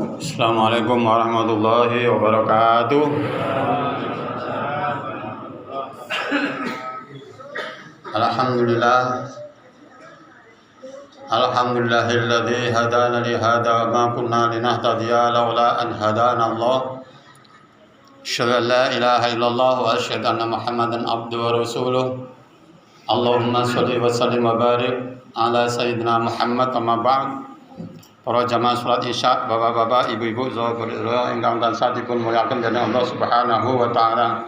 Assalamualaikum warahmatullahi wabarakatuh. Alhamdulillah. Alhamdulillahilladzi hadana li hada ma kunna linahtadiya laula an hadana Allah. Asyhadu an la ilaha illallah wa asyhadu anna Muhammadan abduhu wa rasuluh. Allahumma shalli wa sallim wa barik ala sayyidina Muhammad amma ba'd. Para jamaah salat Isya, bapak-bapak, ibu-ibu, saudara ingkang tansah dipun mulyakaken dening Allah Subhanahu wa taala.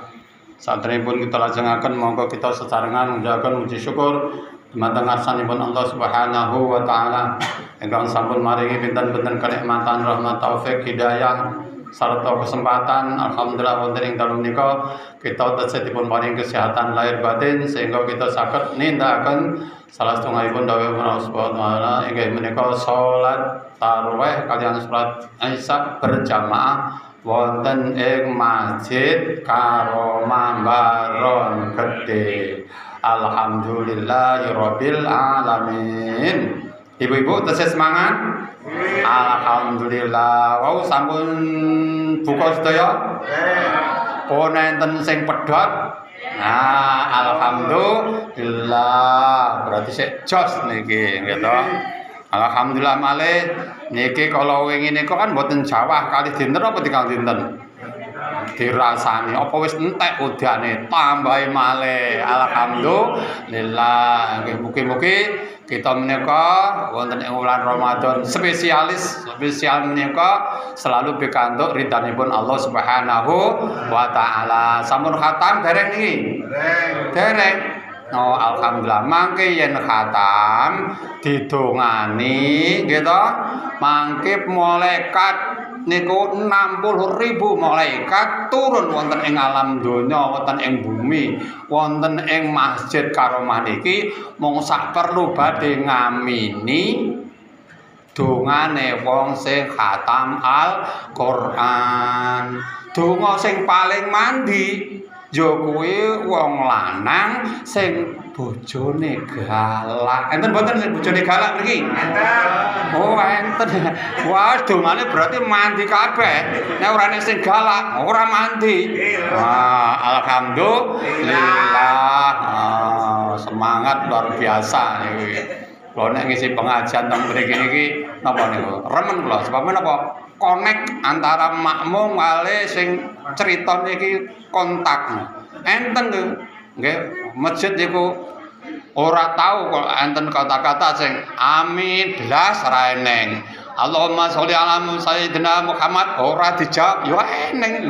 Saderengipun kita lajengaken monggo kita sesarengan ngunjukaken puji syukur dumateng ngarsanipun Allah Subhanahu wa taala ingkang sampun maringi pinten-pinten kenikmatan, rahmat, taufik, hidayah sarta kesempatan. Alhamdulillah wonten ing dalem menika kita tansah dipun paring kesehatan lahir batin sehingga kita saged nindakaken salah setunggalipun dawuh Allah Subhanahu wa taala inggih menika salat tarawih kaliyan salat Isya berjamaah wonten ing Masjid Karomah Baron Gede. Alhamdulillahirabbil alamin. Ibu-ibu tesih semangat? Alhamdulillah. Wau sampun buka sedaya? Pun enten sing pedhot. Nah, alhamdulillah. Berarti sik jos niki, gitu. Alhamdulillah malih niki kala wingi nika kan mboten jawah kalih dinten apa tigang dinten. Dirasani apa wis entek udane tambahi malih. Alhamdulillah. Nggih mugi-mugi kita menika wonten ing wulan Ramadan spesial menika selalu pikantuk ridhanipun Allah Subhanahu wa taala. Sampun khatam dereng niki? Dereng. Oh, alhamdulillah mangke yen khatam didongani gitu mangke malaikat niku 60.000 malaikat turun wonten ing alam donya, wonten ing bumi, wonten ing Masjid Karomah niki mung sak perlu badhe ngamini dongane wong sing khatam Al-Qur'an. Donga sing paling mandi yo kuwi wong lanang sing bojone galak. Enten mboten sing bojone galak mriki? Enten. Oh, enten. Wah, dongane berarti mandi kabeh. Nek ora nek sing galak, ora mandi. Wah, alhamdulillah. Semangat luar biasa niki. Kalau nek ngisi pengajian teng mriki niki napa niku? Remen kula sebab menapa? Connect antara makmum kali sing cerita niki kontak. Enten nggih masjid niku ora tahu kok enten kata-kata sing amin blas ra eneng. Allahumma sholli ala sayyidina Muhammad ora dijawab yo eneng.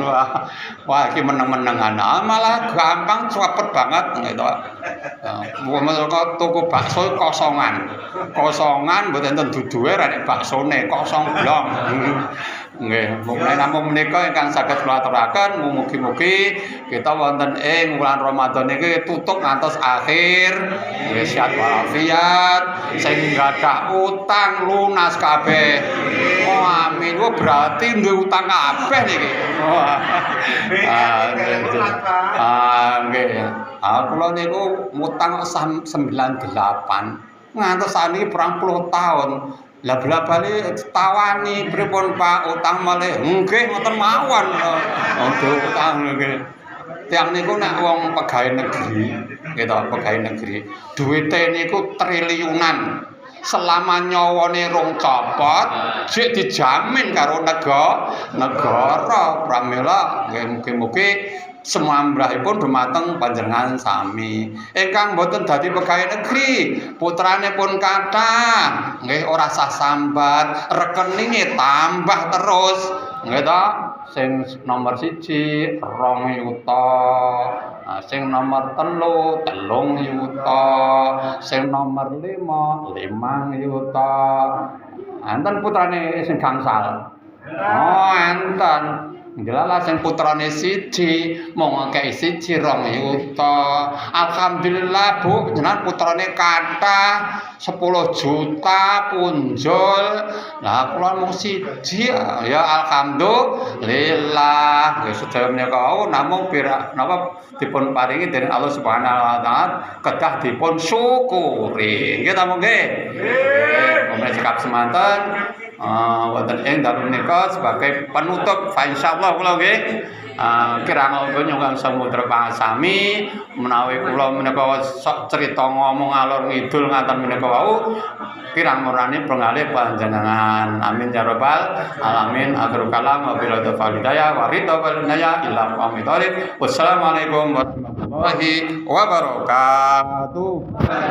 Wah iki meneng-menengan. Malah gampang cepet banget gitu. Mereka tuku bakso kosongan. Kosongan mboten enten duduhe ra nek baksone kosong blong. Nggih, mulai namung menika ingkang saged kula aturaken mugi-mugi kita wonten ing wulan Ramadan iki tutup ngantos akhir nggih sehat walafiat sing gadah utang lunas kabeh. Oh amin. Wah berarti duwe utang kabeh niki. Nggih. Kula niku mutang 98 ngantos saniki 20 tahun. Lah bola-bali tawani pripun Pak utang malih nggih ngoten mawon. Nggih utang nggih. Tiyang niku nek wong pegawai negeri, gitu, pegawai negeri, duwite niku triliunan. Selama nyawane rong copot, sik dijamin karo negara. Pramila nggih mugi-mugi semambrahipun dumateng panjenengan sami. Ingkang boten dadi pegawai negeri, putrane pun kathah, nggih ora sah sambat, rekeninge tambah terus, nggih to. Sing nomor 1 2 yuta, sing nomor 3 3 yuta, sing nomor 5 5 yuta. Enten putrane sing gangsal. Oh, enten. Ndelala sing putrane siji mung ngekeki siji 2 yuta. Alhamdulillah Bu, jenengan putrane kathah 10 juta punjul. Lah kula mung siji ya alhamdulillah. Nggih sedaya menika namung napa dipun paringi dening Allah Subhanahu wa taala kedah dipun syukuri. Nggih ta nggih? Nggih. Sikap semanten wonten ing dalu menika sebagai penutup fa insyaallah kula nggih kirang nyuwun samudra pangasami menawi kula menika sok cerita ngomong alur ngidul ngaten menika wau kirang murani pengalih panjenengan amin ya rabbal alamin akhirul kalam wabillahi taufiq hidayah wa ridha wal hidayah ila qaumit thoriq wassalamualaikum warahmatullahi wabarakatuh.